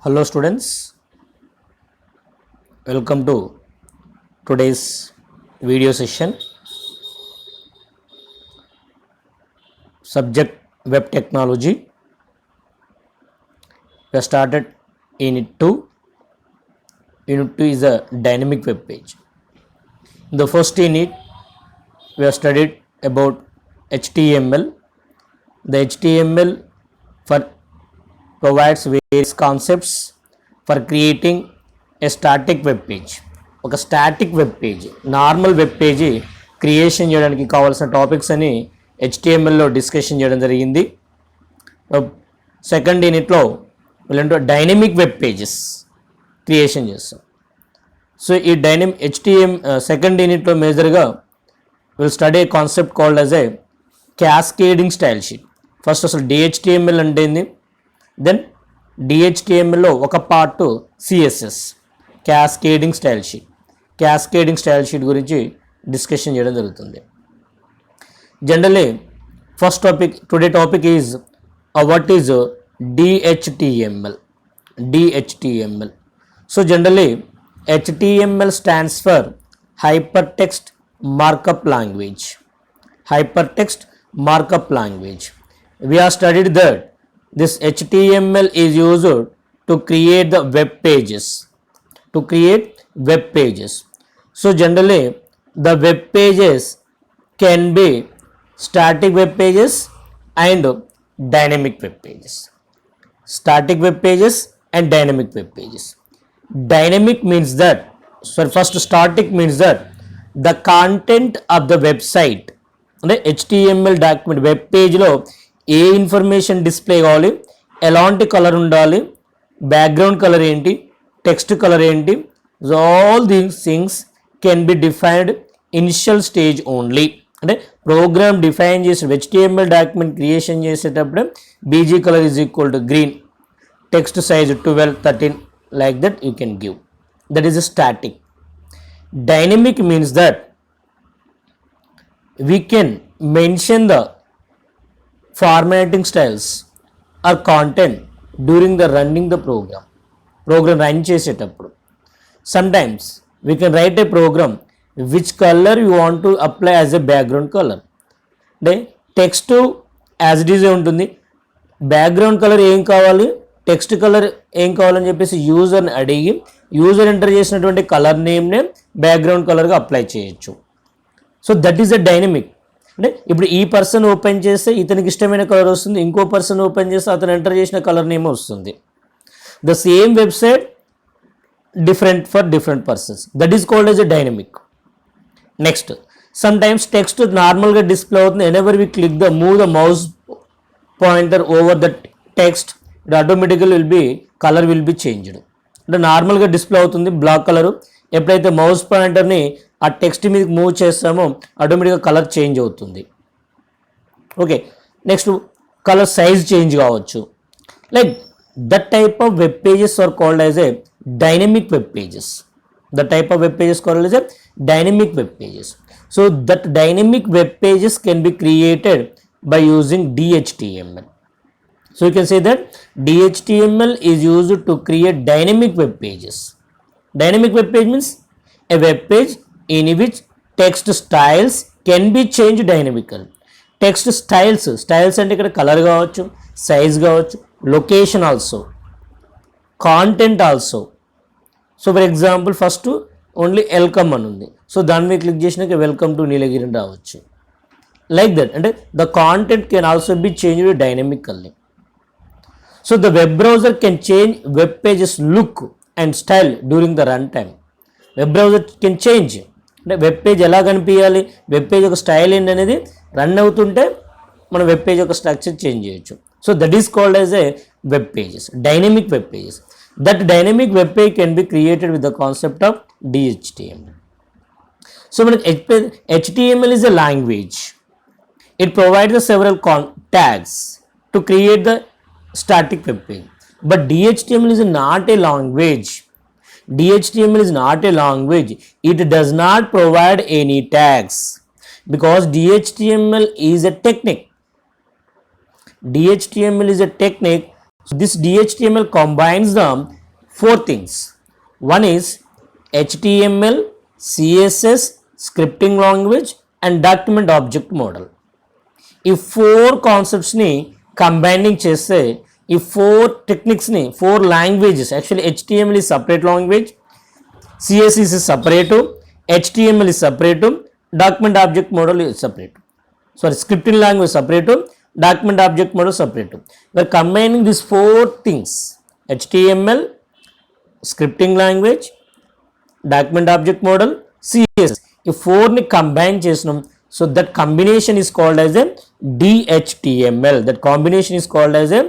Hello students, welcome to today's video session. Subject web technology. We have started Unit 2. Unit 2 is a dynamic web page. In the first unit, we have studied about HTML. The HTML provides various concepts for creating a static web page. ఒక static web page, normal web page creation చేయడానికి కావాల్సిన topics అని హెచ్టిఎంఎల్లో discussion చేయడం జరిగింది. Second యూనిట్లో వీళ్ళంటూ dynamic web pages creation చేస్తాం. So ఈ second యూనిట్లో మేజర్గా will study concept called as A cascading style sheet. First అసలు డిహెచ్టిఎంఎల్ అంటే ఏంది, దెన్ డిహెచ్టిఎంఎల్లో ఒక part CSS cascading style sheet. Cascading style sheet గురించి డిస్కషన్ చేయడం జరుగుతుంది. Generally first topic today topic is what is DHTML. DHTML. So generally HTML stands for hypertext markup language. Hypertext markup language. We have studied that this HTML is used to create the web pages. To create web pages. So generally the web pages can be static web pages and dynamic web pages. Static web pages and dynamic web pages. Dynamic means that, so first static means that the content of the website, అంటే HTML document web పేజ్లో ఏ information display కావాలి, ఎలాంటి colour ఉండాలి, background colour ఏంటి, text colour ఏంటి, all these things can be defined initial stage only. అంటే program define చేసి HTML డాక్యుమెంట్ క్రియేషన్ చేసేటప్పుడు BG colour is equal to green, text size 12, 13 like that you can give. That is a static. Dynamic means that we can mention the formatting styles or content during the running the program run చేసేటప్పుడు. Sometimes we can write a program which color you want to apply as a background color. అంటే text as it is ఉంటుంది, background colour ఏం కావాలి, text colour ఏం కావాలని చెప్పేసి యూజర్ని అడిగి user enter చేసినటువంటి కలర్ నేమ్నే బ్యాక్గ్రౌండ్ కలర్గా అప్లై చేయొచ్చు. So that is the dynamic. అంటే ఇప్పుడు ఈ పర్సన్ ఓపెన్ చేస్తే ఇతనికి ఇష్టమైన కలర్ వస్తుంది, ఇంకో పర్సన్ ఓపెన్ చేస్తే అతను ఎంటర్ చేసిన కలర్ నేమ్ వస్తుంది. The same website different for different persons. That is called as a dynamic. Next, sometimes text నార్మల్గా డిస్ప్లే అవుతుంది. Whenever we click the move the mouse pointer over the text, it automatically will be color will be changed. అంటే నార్మల్గా display అవుతుంది black colour, ఎప్పుడైతే mouse పాయింటర్ని ఆ text మీదకి move చేస్తామో ఆటోమేటిక్గా కలర్ చేంజ్ అవుతుంది. Okay, next colour size change కావచ్చు. Like that type of web pages are called as a dynamic web pages. The type of web pages called as a dynamic web pages. So that dynamic web pages can be created by using DHTML. So you can say that DHTML is used to create dynamic web pages. Dynamic web page means a web page in which text styles can be changed dynamically. Text styles అంటే ఇక్కడ colour కావచ్చు, size కావచ్చు, location also, content also. So for example first only welcome అని ఉంది, so దాని మీద click చేసినాక welcome to నీలగిరి రావచ్చు. లైక్ దట్, అంటే the content can also be changed dynamically. So the web browser can change web pages look and style during the runtime. Web browser can change. అంటే web page ఎలా కనిపించాలి, web page యొక్క style ఏంటి అనేది run అవుతుంటే మనం web page యొక్క structure change చేయొచ్చు. So that is called as A web pages, dynamic web pages. That dynamic web page can be created with the concept of DHTML. So మనకి HTML is a language. It provides the several tags to create the static web page, but DHTML is not a language. DHTML is not a language. It does not provide any tags because DHTML is a technique. DHTML is a technique, So this DHTML combines the four things. One is HTML, CSS, scripting language and document object model. ఈ four కాన్సెప్ట్స్ని combining చేస్తే ఈ four టెక్నిక్స్ని four languages, actually HTML is separate language, CSS is separate, HTML is separate, document object model is separate. Sorry, scripting language separate, document object model separate. We are combining these four things: HTML, scripting language, document object model, CSS. ఈ ఫోర్ని combine చేసినాం. So that combination is called as a DHTML. That combination is called as a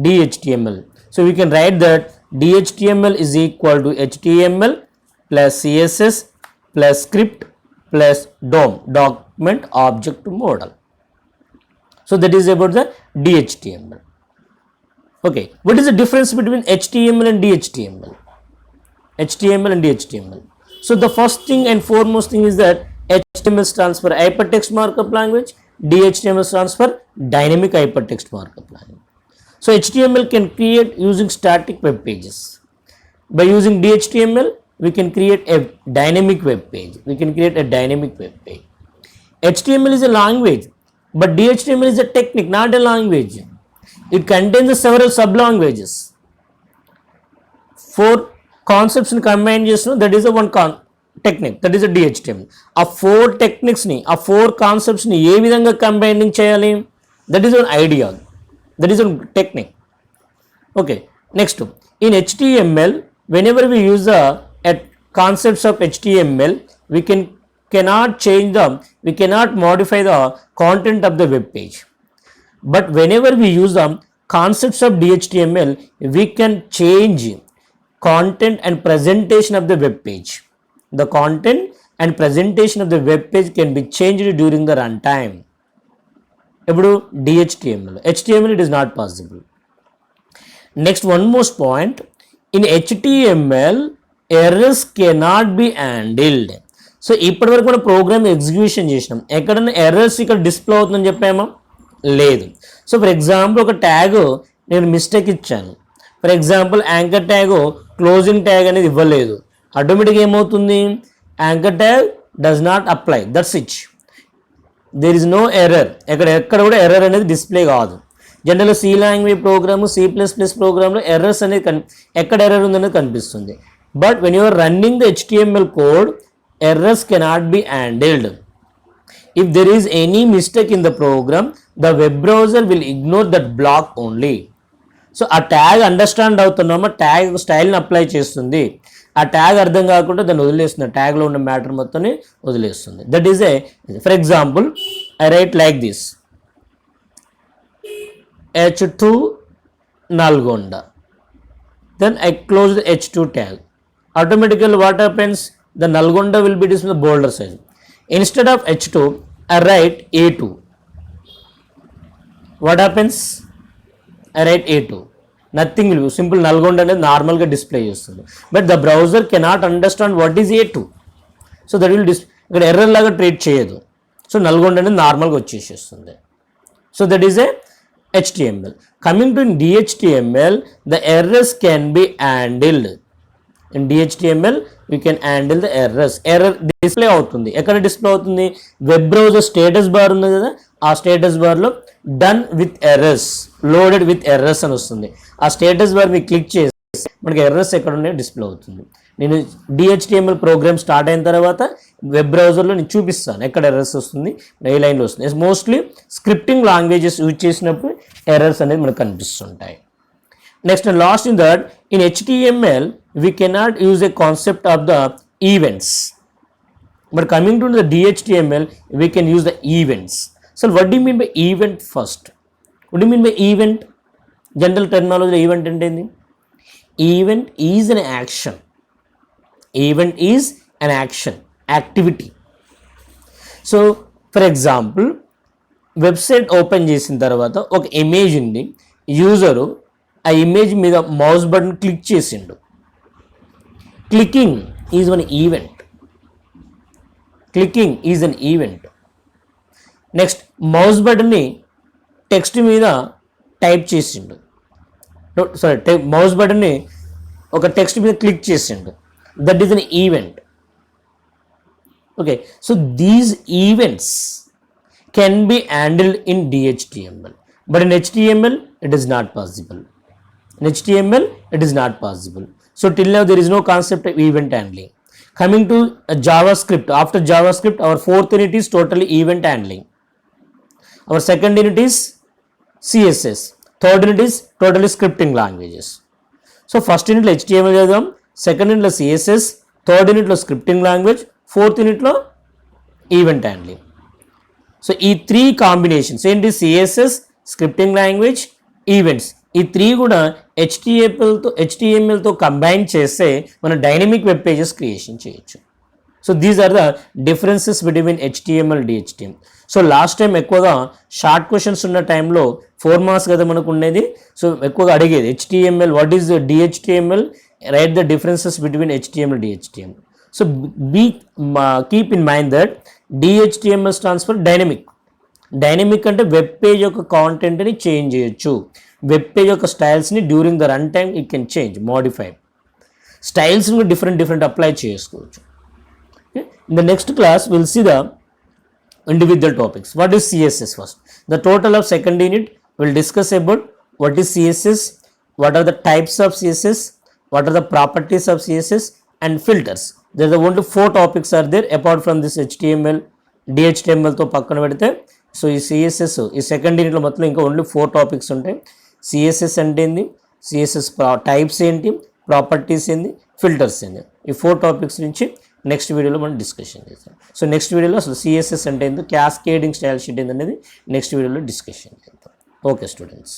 DHTML. So we can write that DHTML is equal to HTML plus CSS plus script plus DOM, document object model. So that is about the DHTML. Okay, what is the difference between HTML and DHTML? HTML and DHTML. So the first thing and foremost thing is that HTML stands for hypertext markup language, DHTML stands for dynamic hypertext markup language. So HTML can create using static web pages. By using DHTML, we can create a dynamic web page. We can create a dynamic web page. HTML is a language, but DHTML is a technique, not a language. It contains several sub-languages. Four concepts in combined చేస్తున్నాం, that is a one technique, that is a DHTML. ఆ four టెక్నిక్స్ని, ఆ four కాన్సెప్ట్స్ని ఏ విధంగా combining చేయాలి, that is one idea, that is one technique. Okay, next in HTML, whenever we use the concepts of HTML, we cannot change them, we cannot modify the content of the web page. But whenever we use the concepts of DHTML, we can change content and presentation of the web page. The content and presentation of the web page can be changed during the runtime. About DHTML, HTML it is not possible. Next, one more point, in HTML errors cannot be handled. So ఇప్పటి వరకు మనం program execution చేసినాం, ఎక్కడైనా errors ఇక్కడ display అవుతుందని చెప్పామా? లేదు. So for example ఒక ట్యాగ్ నేను మిస్టేక్ ఇచ్చాను, for example anchor tag closing tag అనేది ఇవ్వలేదు, ఆటోమేటిక్గా ఏమవుతుంది, anchor tag does not apply, that's it, there is no error. ఎక్కడ కూడా ఎర్రర్ అనేది డిస్ప్లే కాదు. జనరల్గా సి లాంగ్వేజ్ ప్రోగ్రామ్, C++ ప్రోగ్రామ్లో ఎర్రర్స్ అనేది ఎక్కడ ఎర్రర్ ఉందనేది కనిపిస్తుంది. But when you are running the HTML code, errors cannot be handled. If there is any mistake in the program, the web browser will ignore that block only. So ఆ tag understand అవుతున్నామో, tag స్టైల్ని apply చేస్తుంది, ఆ tag అర్థం కాకుండా దాన్ని వదిలేస్తుంది, ట్యాగ్లో ఉన్న matter మొత్తాన్ని వదిలేస్తుంది. That is a, for example I write like this H2 Nalgonda, then I close the H2 tag. Automatically what happens, the Nalgonda will be displayed in the bolder size. Instead of H2, I write A2. What happens? I write A2. Nothing will be, simple Nalgonda అనేది నార్మల్గా display చేస్తుంది. But the browser cannot understand what is A2. So that will ఇక్కడ error లాగా treat చేయదు. So Nalgonda అనేది normal వచ్చేసేస్తుంది. So that is a HTML. Coming to DHTML, the errors can be handled. In DHTML, we can handle the errors. Error display అవుతుంది, ఎక్కడ display అవుతుంది, web browser status bar ఉంది కదా, ఆ స్టేటస్ బార్లో done with errors, loaded with errors అని వస్తుంది. ఆ స్టేటస్ బార్ మీకు క్లిక్ చేసి మనకి ఎర్రర్స్ ఎక్కడ ఉన్నాయో డిస్ప్లే అవుతుంది. నేను DHTML ప్రోగ్రామ్ స్టార్ట్ అయిన తర్వాత వెబ్ బ్రౌజర్లో నేను చూపిస్తాను ఎక్కడ ఎర్రర్స్ వస్తుంది, ఏ లైన్లో వస్తుంది. మోస్ట్లీ స్క్రిప్టింగ్ లాంగ్వేజెస్ యూజ్ చేసినప్పుడు ఎర్రర్స్ అనేది మనకు కనిపిస్తుంటాయి. Next and last in that, in HTML, we cannot use a concept of the events. But coming to the DHTML, we can use the events. So what do you mean by event first? What do you mean by event? General terminology, event ante event is an action. Event is an action, activity. So for example, website open చేసిన తర్వాత ఒక image ఉంది, user ఆ image మీద mouse button click చేసిండు. Clicking is one event. Clicking is an event. Next mouse బటన్ని text మీద type చేసిండు. సారీ మౌస్ బటన్ని ఒక టెక్స్ట్ మీద క్లిక్ చేసిండు, that is an event. Okay, so these events can be handled in DHTML, but in HTML it is not possible. In HTML it is not possible. So till now there is no concept of event handling. Coming to JavaScript, after JavaScript our fourth unit is totally event handling. Our second unit is CSS, third unit is totally scripting languages. So first unit లో HTML చదివాం, second యూనిట్లో CSS, third యూనిట్లో scripting language, fourth యూనిట్లో event handling. So ఈ three combinations ఏంటి, CSS, scripting language, events, ఈ three కూడా HTMLతో కంబైన్ చేస్తే మనం డైనమిక్ వెబ్ పేజెస్ క్రియేషన్ చేయొచ్చు. So these are the differences between HTML, DHTML. సో లాస్ట్ టైం ఎక్కువగా షార్ట్ క్వశ్చన్స్ ఉన్న టైంలో 4 మార్క్స్ కదా మనకు ఉండేది. సో ఎక్కువగా అడిగేది HTML, what is DHTML, right the differences between HTML, DHTML. So keep in mind that DHTML stands for dynamic. Dynamic అంటే వెబ్ పేజ్ యొక్క కాంటెంట్ని చేంజ్ చేయొచ్చు, వెబ్ పేజ్ యొక్క స్టైల్స్ని during the run time it can change, modify, స్టైల్స్ని different apply చేసుకోవచ్చు. In the next class, we will see the individual topics. What is CSS first? The total of second unit will discuss about what is CSS, what are the types of CSS, what are the properties of CSS, and filters. There are only 4 topics are there apart from this HTML, DHTML తో పక్కన పెడితే. So ఈ CSS ఈ second యూనిట్లో మొత్తం ఇంకా only 4 topics ఉంటాయి. CSS అంటే ఏంది, CSS టైప్స్ ఏంటి, ప్రాపర్టీస్ ఏంది, ఫిల్టర్స్ ఏంది, ఈ 4 టాపిక్స్ నుంచి నెక్స్ట్ వీడియోలో మనం డిస్కషన్ చేస్తాం. సో నెక్స్ట్ వీడియోలో అసలు CSS అంటే ఏందో, క్యాస్కేడింగ్ స్టైల్ షీట్ ఏందనేది నెక్స్ట్ వీడియోలో డిస్కషన్ చేద్దాం. Okay students.